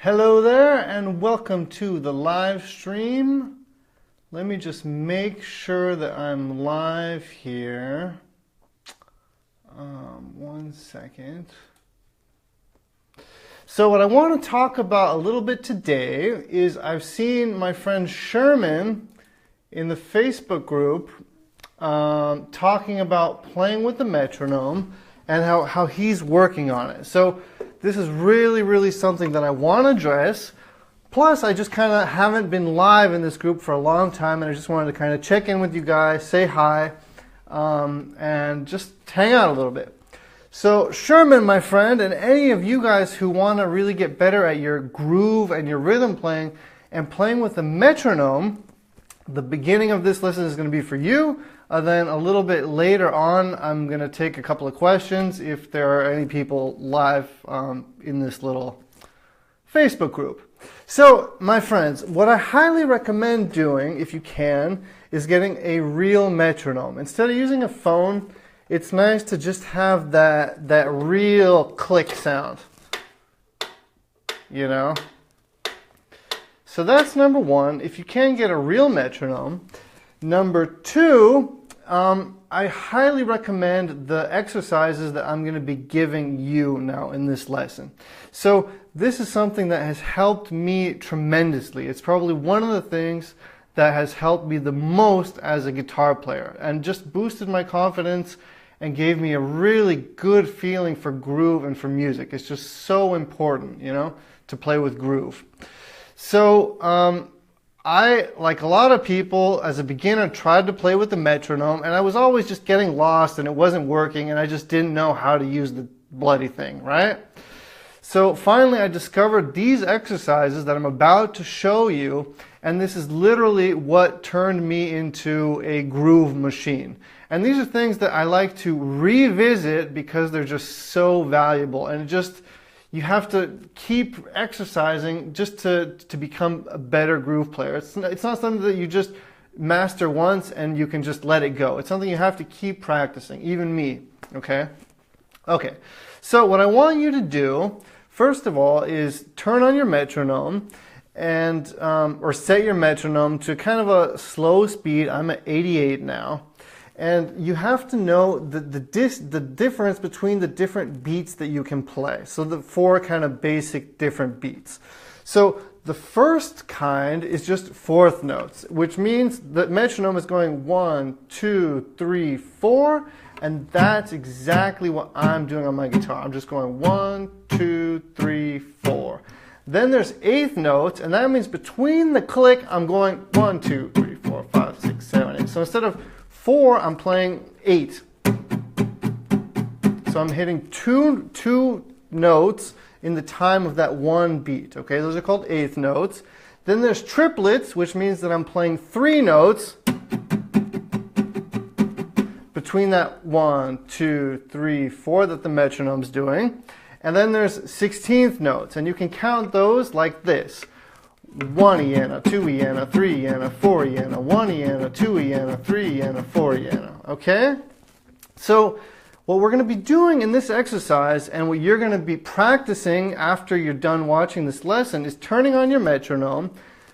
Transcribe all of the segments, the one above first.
Hello there and welcome to the live stream. Let me just make sure that I'm live here. 1 second. So what I want to talk about a little bit today is I've seen my friend Sherman in the Facebook group talking about playing with the metronome and how he's working on it. So this is really something that I want to address. Plus, I just kind of haven't been live in this group for a long time, and I just wanted to kind of check in with you guys, say hi, and just hang out a little bit. So Sherman, my friend, and any of you guys who want to really get better at your groove and your rhythm playing and playing with the metronome, the beginning of this lesson is going to be for you. Then a little bit later on, I'm going to take a couple of questions if there are any people live in this little Facebook group. So, my friends, what I highly recommend doing, if you can, is getting a real metronome. Instead of using a phone, it's nice to just have that real click sound, you know? So that's number one, if you can get a real metronome. Number two, I highly recommend the exercises that I'm going to be giving you now in this lesson. So this is something that has helped me tremendously. It's probably one of the things that has helped me the most as a guitar player and just boosted my confidence and gave me a really good feeling for groove and for music. It's just so important, you know, to play with groove. So, I, like a lot of people, as a beginner, tried to play with the metronome, and I was always just getting lost, and it wasn't working, and I just didn't know how to use the bloody thing, right? So finally, I discovered these exercises that I'm about to show you, and this is literally what turned me into a groove machine. And these are things that I like to revisit because they're just so valuable, and you have to keep exercising just to become a better groove player. It's not something that you just master once and you can just let it go. It's something you have to keep practicing, even me, okay? Okay, so what I want you to do, first of all, is turn on your metronome and or set your metronome to kind of a slow speed. I'm at 88 now. And you have to know the difference between the different beats that you can play. So the four kind of basic different beats. So the first kind is just fourth notes, which means the metronome is going 1, 2, 3, 4, and that's exactly what I'm doing on my guitar. I'm just going 1, 2, 3, 4. Then there's eighth notes, and that means between the click, I'm going 1, 2, 3, 4, 5, 6, 7, 8. So instead of 4, I'm playing 8. So I'm hitting two notes in the time of that one beat. Okay, those are called eighth notes. Then there's triplets, which means that I'm playing 3 notes between that 1, 2, 3, 4 that the metronome's doing. And then there's 16th notes, and you can count those like this. 1 iana, 2 iana, 3 iana, 4 iana, 1 iana, 2 iana, 3 iana, 4 iana. Okay? So what we're going to be doing in this exercise and what you're going to be practicing after you're done watching this lesson is turning on your metronome,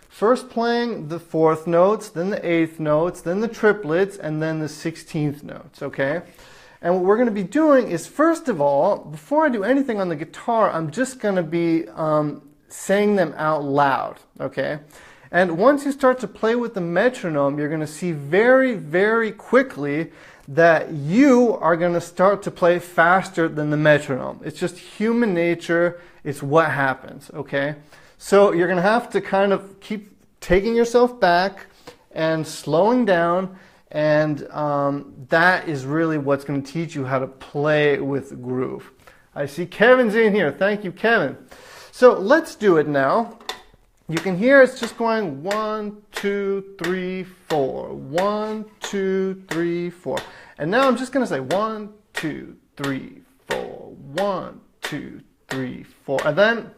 first playing the fourth notes, then the eighth notes, then the triplets, and then the 16th notes. Okay? And what we're going to be doing is, first of all, before I do anything on the guitar, I'm just going to be saying them out loud, okay? And once you start to play with the metronome, you're going to see very quickly that you are going to start to play faster than the metronome. It's just human nature. It's what happens, okay? So you're going to have to kind of keep taking yourself back and slowing down, and that is really what's going to teach you how to play with groove. I see Kevin's in here. Thank you, Kevin. So let's do it now. You can hear it's just going 1, 2, 3, 4. 1, 2, 3, 4. And now I'm just going to say 1, 2, 3, 4. 1, 2, 3, 4. And then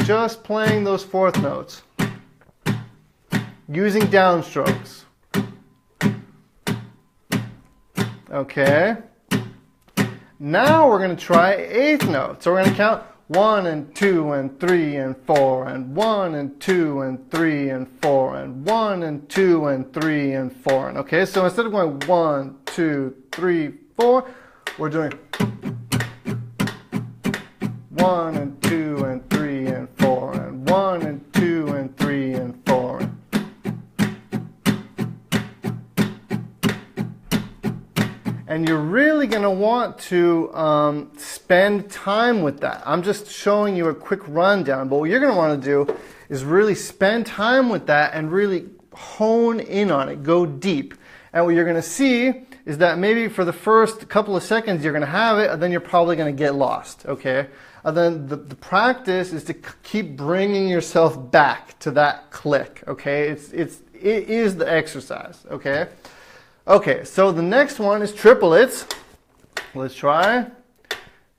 just playing those fourth notes using downstrokes. Okay. Now we're going to try eighth note. So we're going to count 1 and 2 and 3 and 4 and 1 and 2 and 3 and 4 and 1 and 2 and 3 and 4. And okay, so instead of going 1, 2, 3, 4, we're doing 1 and 2 and 3 and 4 and 1 and 2 and 3 and 4. And you're really going to want to spend time with that. I'm just showing you a quick rundown, but what you're going to want to do is really spend time with that and really hone in on it, go deep. And what you're going to see is that maybe for the first couple of seconds you're going to have it, and then you're probably going to get lost, okay? And then the practice is to keep bringing yourself back to that click, okay? It is the exercise, okay? Okay, so the next one is triplets. Let's try.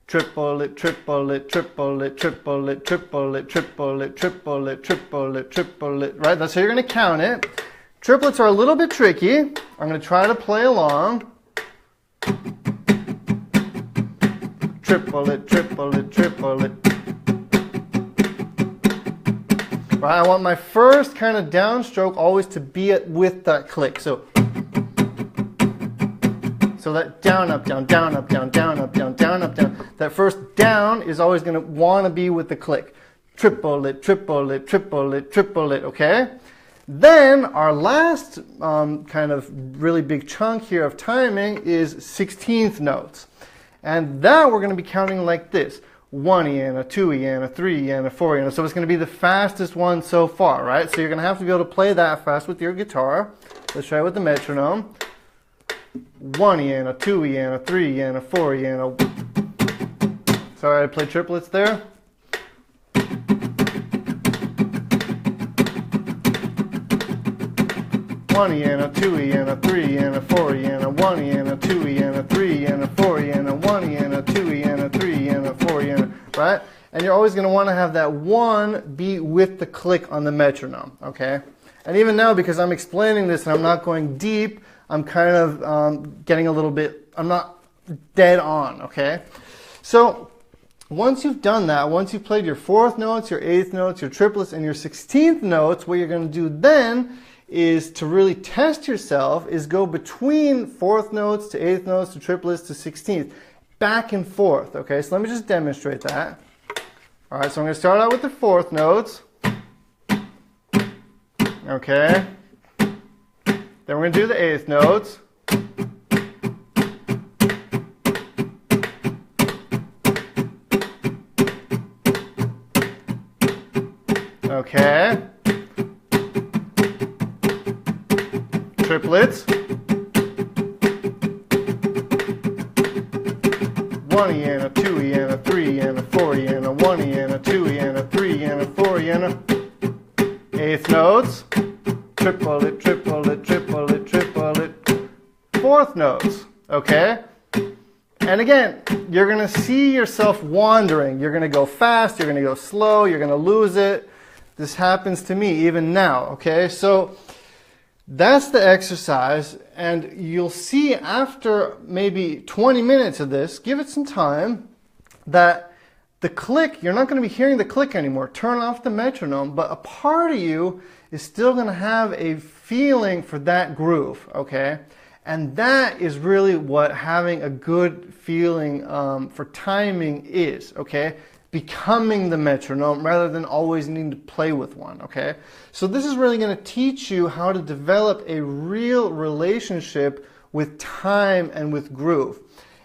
Triplet, triplet, triplet, triplet, triplet, triplet, triplet, triplet, triplet, right? That's how you're going to count it. Triplets are a little bit tricky. I'm going to try to play along. Triplet, triplet, triplet. Right, I want my first kind of downstroke always to be with that click. So that down, up, down, down, up, down, down, up, down, down, up, down. That first down is always going to want to be with the click. Triplet, triplet, triplet, triplet, okay? Then our last kind of really big chunk here of timing is 16th notes. And that we're going to be counting like this. 1 yen, a 2 yen, a 3 yen, a 4 yen. So it's going to be the fastest one so far, right? So you're going to have to be able to play that fast with your guitar. Let's try it with the metronome. 1 yen, a 2 yen, a 3 yen, a 4 yen, a... Sorry, I played triplets there. 1 yen, a 2 yen, a 3 yen, a 4 yen, a 1 yen, a 2 yen, a 3 yen, a 4 yen, a 1 yen, a 2 yen, a 3 yen, a 4 yen, right? And you're always going to want to have that 1 be with the click on the metronome, okay? And even now, because I'm explaining this and I'm not going deep, I'm kind of getting a little bit, I'm not dead on, okay? So once you've done that, once you've played your 4th notes, your 8th notes, your triplets, and your 16th notes, what you're going to do then is to really test yourself is go between 4th notes to 8th notes to triplets to 16th, back and forth, okay? So let me just demonstrate that. All right, so I'm going to start out with the 4th notes, okay? Then we're going to do the 8th notes. Okay. Triplets. 1 yen, a 2 yen, a 3 yen, a 4 yen, a 1 yen, a 2 yen, a 3 yen, a 4 yen. 8th notes. Triplet, triplet, triplet, triplet. 4th notes, okay? And again, you're going to see yourself wandering. You're going to go fast, you're going to go slow, you're going to lose it. This happens to me even now, okay? So that's the exercise, and you'll see after maybe 20 minutes of this, give it some time, that the click, you're not going to be hearing the click anymore. Turn off the metronome, but a part of you is still going to have a feeling for that groove, okay? And that is really what having a good feeling for timing is, okay? Becoming the metronome rather than always needing to play with one, okay? So this is really going to teach you how to develop a real relationship with time and with groove.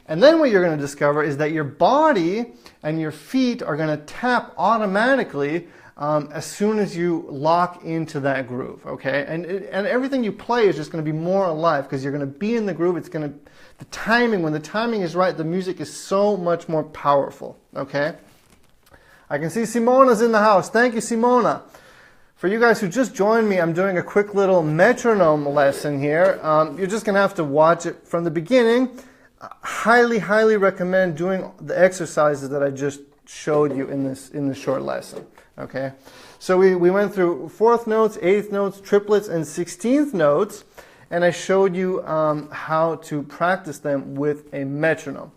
And then what you're going to discover is that your body and your feet are going to tap automatically as soon as you lock into that groove, okay? And everything you play is just going to be more alive because you're going to be in the groove. It's going to, the timing, when the timing is right, the music is so much more powerful, okay? I can see Simona's in the house. Thank you, Simona. For you guys who just joined me, I'm doing a quick little metronome lesson here. You're just going to have to watch it from the beginning. Highly, highly recommend doing the exercises that I just showed you in this short lesson. Okay, so we went through 4th notes, 8th notes, triplets, and 16th notes, and I showed you how to practice them with a metronome.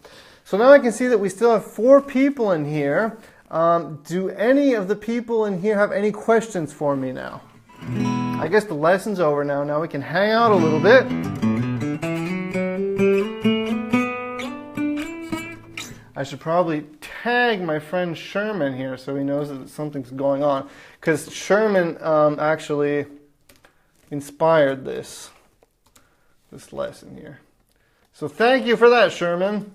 So now I can see that we still have 4 people in here. Do any of the people in here have any questions for me now? I guess the lesson's over now. Now we can hang out a little bit. I should probably tag my friend Sherman here so he knows that something's going on. Because Sherman actually inspired this lesson here. So thank you for that, Sherman.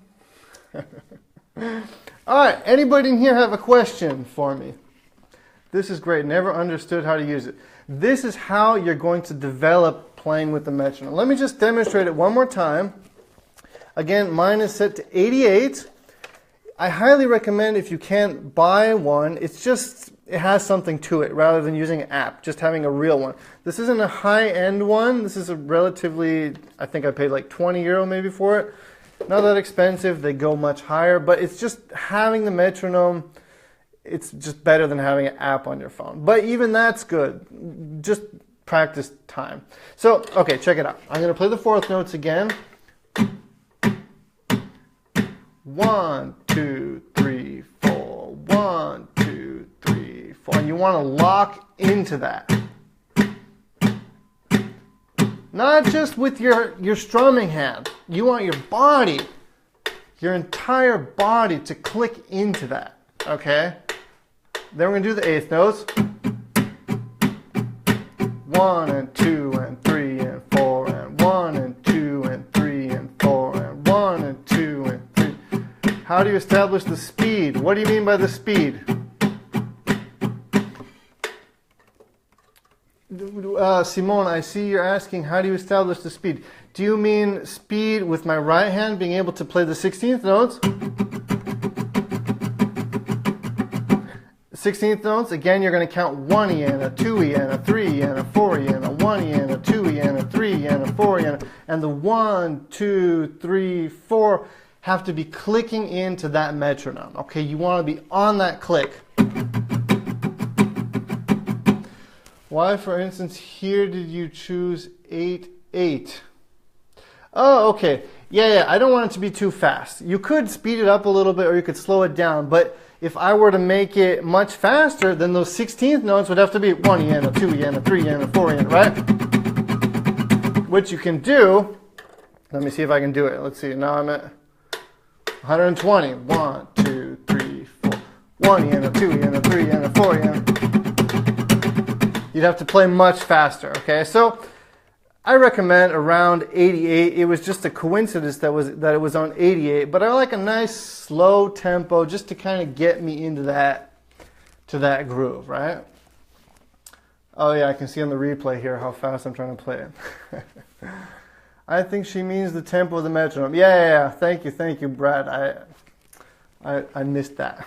All right, anybody in here have a question for me? This is great. Never understood how to use it. This is how you're going to develop playing with the metronome. Let me just demonstrate it one more time. Again, mine is set to 88. I highly recommend, if you can't buy one, it has something to it rather than using an app, just having a real one. This isn't a high-end one. This is a relatively, I think I paid like 20 euro maybe for it. Not that expensive. They go much higher, but it's just having the metronome. It's just better than having an app on your phone. But even that's good. Just practice time. So, okay, check it out. I'm going to play the fourth notes again. 1, 2, 3, 4. 1, 2, 3, 4. And you want to lock into that. Not just with your strumming hand. You want your body, your entire body to click into that. Okay? Then we're going to do the eighth notes. 1 and 2 and 3 and 4 and 1 and 2 and 3 and 4 and 1 and 2 and 3. How do you establish the speed? What do you mean by the speed? Simone, I see you're asking, how do you establish the speed? Do you mean speed with my right hand, being able to play the 16th notes? 16th notes, again, you're going to count 1 yen, a 2 yen, a 3 yen, a 4 yen, a 1 yen, a 2 yen, a 3 yen, a 4 yen, and the 1, 2, 3, 4 have to be clicking into that metronome. Okay, you want to be on that click. Why, for instance, here did you choose 8, 8? Oh, okay. Yeah, I don't want it to be too fast. You could speed it up a little bit or you could slow it down, but if I were to make it much faster, then those 16th notes would have to be 1 yen, a 2 yen, a 3 yen, a 4 yen, right? Which you can do. Let me see if I can do it. Let's see. Now I'm at 120. 1, 2, 3, 4. 1 yen, a 2 yen, a 3 yen, a 4 yen. You'd have to play much faster, okay? So I recommend around 88. It was just a coincidence that it was on 88, but I like a nice slow tempo just to kind of get me into that that groove, right? Oh yeah, I can see on the replay here how fast I'm trying to play it. I think she means the tempo of the metronome. Yeah. Thank you, Brad. I missed that.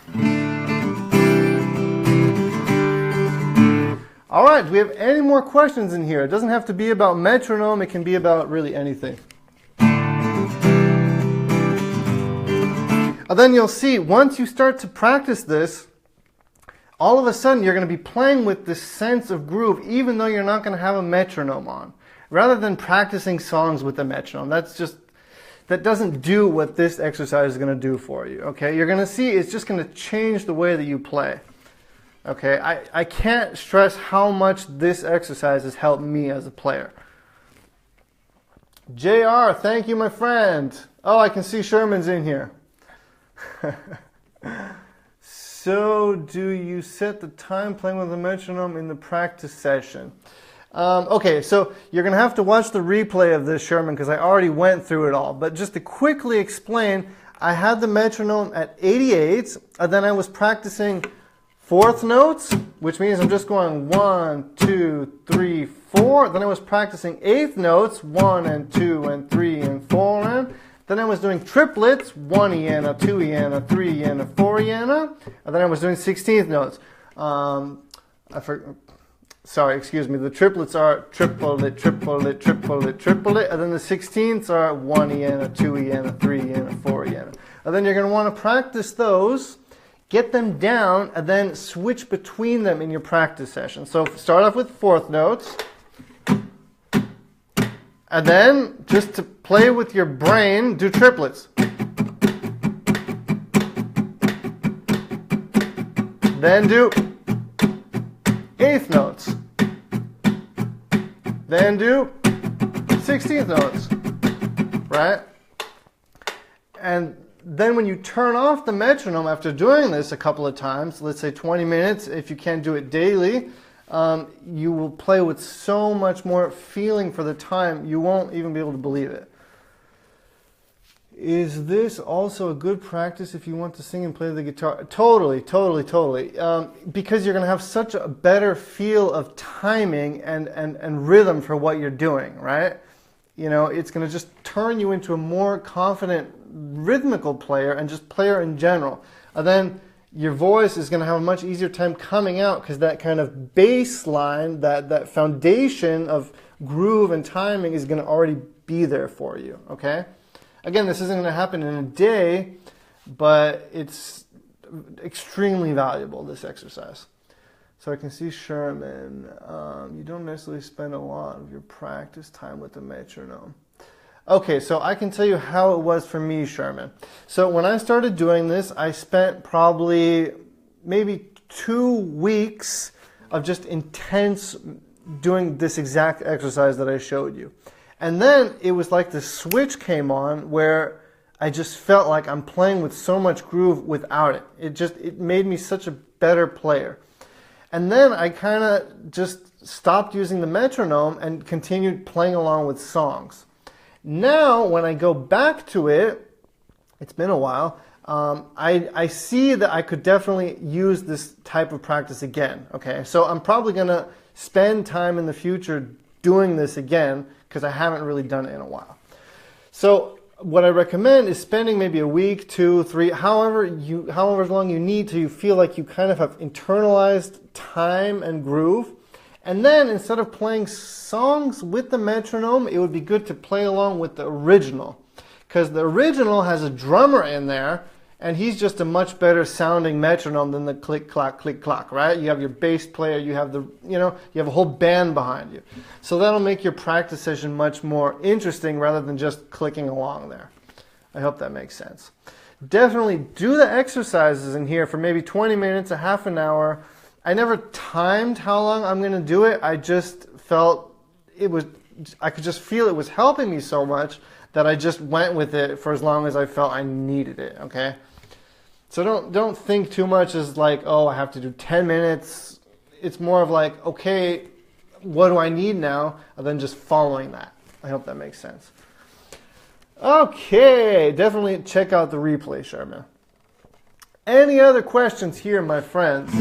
All right, do we have any more questions in here? It doesn't have to be about metronome. It can be about really anything. And then you'll see, once you start to practice this, all of a sudden you're going to be playing with this sense of groove, even though you're not going to have a metronome on. Rather than practicing songs with the metronome, that doesn't do what this exercise is going to do for you. Okay, you're going to see it's just going to change the way that you play. Okay, I can't stress how much this exercise has helped me as a player. JR, thank you, my friend. Oh, I can see Sherman's in here. So, do you set the time playing with the metronome in the practice session? Okay, so you're going to have to watch the replay of this, Sherman, because I already went through it all. But just to quickly explain, I had the metronome at 88, and then I was practicing fourth notes, which means I'm just going 1, 2, 3, 4. Then I was practicing eighth notes, 1 and 2 and 3 and 4. And then I was doing triplets, 1 yen, a 2 yen, a 3 yen, a 4 yen. And then I was doing 16th notes. Sorry, excuse me. The triplets are triplet, triplet, triplet, triplet. And then the 16ths are 1 yen, a 2 yen, a 3 yen, a 4 yen. And then you're going to want to practice those. Get them down and then switch between them in your practice session. So start off with fourth notes. And then, just to play with your brain, do triplets. Then do eighth notes. Then do 16th notes, right? And then when you turn off the metronome after doing this a couple of times, let's say 20 minutes, if you can't do it daily, you will play with so much more feeling for the time, you won't even be able to believe it. Is this also a good practice if you want to sing and play the guitar? Totally, totally, totally. Because you're going to have such a better feel of timing and rhythm for what you're doing, right? You know, it's going to just turn you into a more confident rhythmical player and just player in general. And then your voice is going to have a much easier time coming out because that kind of bass line, that foundation of groove and timing is going to already be there for you, okay? Again, this isn't going to happen in a day, but it's extremely valuable, this exercise. So I can see Sherman, you don't necessarily spend a lot of your practice time with the metronome. Okay, so I can tell you how it was for me, Sherman. So when I started doing this, I spent probably maybe 2 weeks of just intense doing this exact exercise that I showed you. And then it was like the switch came on where I just felt like I'm playing with so much groove without it. It made me such a better player. And then I kind of just stopped using the metronome and continued playing along with songs. Now, when I go back to it, it's been a while, I see that I could definitely use this type of practice again. Okay, so I'm probably going to spend time in the future doing this again because I haven't really done it in a while. So what I recommend is spending maybe a week, 2, 3, however long you need to feel like you kind of have internalized time and groove. And then instead of playing songs with the metronome, it would be good to play along with the original. Because the original has a drummer in there, and he's just a much better sounding metronome than the click, clack, right? You have your bass player, you have you have a whole band behind you. So that'll make your practice session much more interesting rather than just clicking along there. I hope that makes sense. Definitely do the exercises in here for maybe 20 minutes, a half an hour. I never timed how long I'm going to do it. I just felt I could just feel it was helping me so much that I just went with it for as long as I felt I needed it, okay? So don't think too much as like, oh, I have to do 10 minutes. It's more of like, okay, what do I need now? And then just following that. I hope that makes sense. Okay, definitely check out the replay, Sherman. Any other questions here, my friends?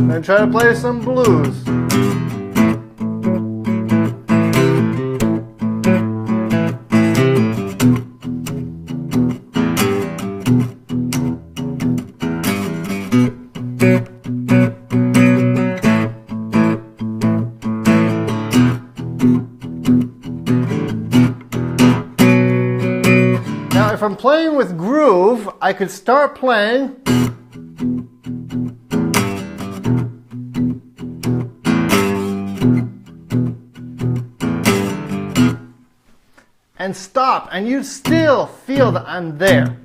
And try to play some blues. Now, if I'm playing with groove, I could start playing. And stop, and you still feel that I'm there.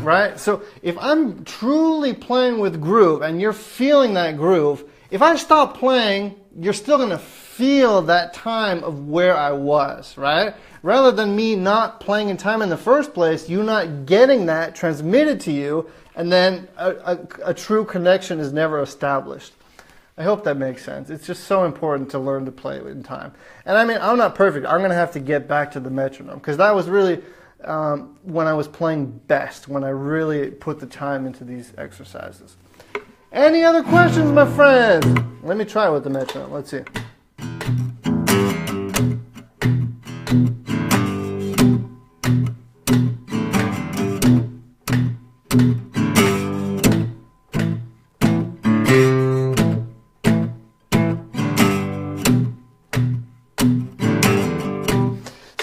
Right? So if I'm truly playing with groove and you're feeling that groove, if I stop playing, you're still going to feel that time of where I was, right? Rather than me not playing in time in the first place, you not getting that transmitted to you, and then a true connection is never established. I hope that makes sense. It's just so important to learn to play in time. And I mean, I'm not perfect. I'm going to have to get back to the metronome, because that was really when I was playing best, when I really put the time into these exercises. Any other questions, my friends? Let me try with the metronome. Let's see.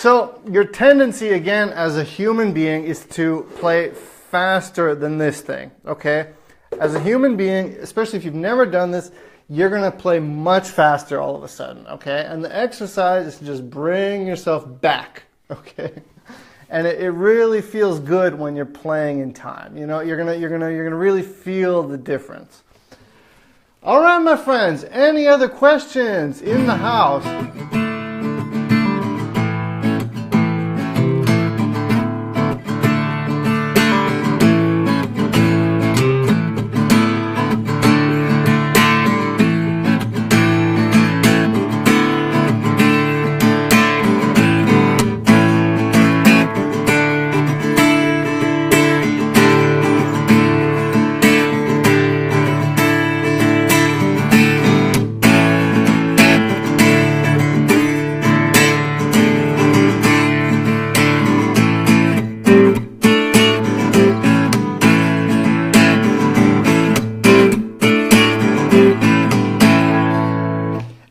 So your tendency, again, as a human being is to play faster than this thing, okay? As a human being, especially if you've never done this, you're going to play much faster all of a sudden, okay? And the exercise is to just bring yourself back, okay? And it really feels good when you're playing in time. You know, you're gonna really feel the difference. All right, my friends, any other questions in the house?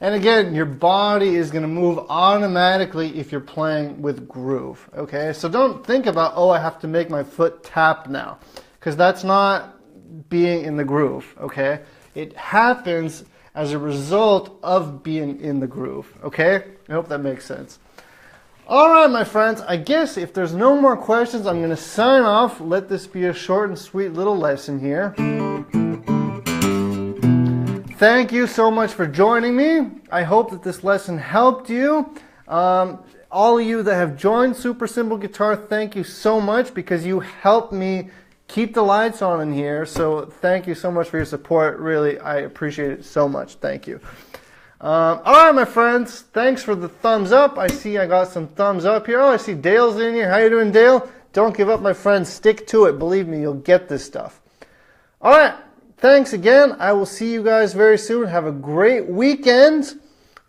And again, your body is going to move automatically if you're playing with groove, okay? So don't think about, oh, I have to make my foot tap now, because that's not being in the groove, okay? It happens as a result of being in the groove, okay? I hope that makes sense. All right, my friends, I guess if there's no more questions, I'm going to sign off. Let this be a short and sweet little lesson here. Thank you so much for joining me. I hope that this lesson helped you. All of you that have joined Super Simple Guitar, thank you so much because you helped me keep the lights on in here. So thank you so much for your support. Really, I appreciate it so much. Thank you. All right, my friends. Thanks for the thumbs up. I see I got some thumbs up here. Oh, I see Dale's in here. How you doing, Dale? Don't give up, my friend. Stick to it. Believe me, you'll get this stuff. All right. Thanks again. I will see you guys very soon. Have a great weekend.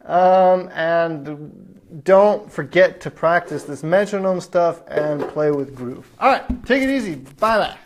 And don't forget to practice this metronome stuff and play with groove. All right. Take it easy. Bye-bye.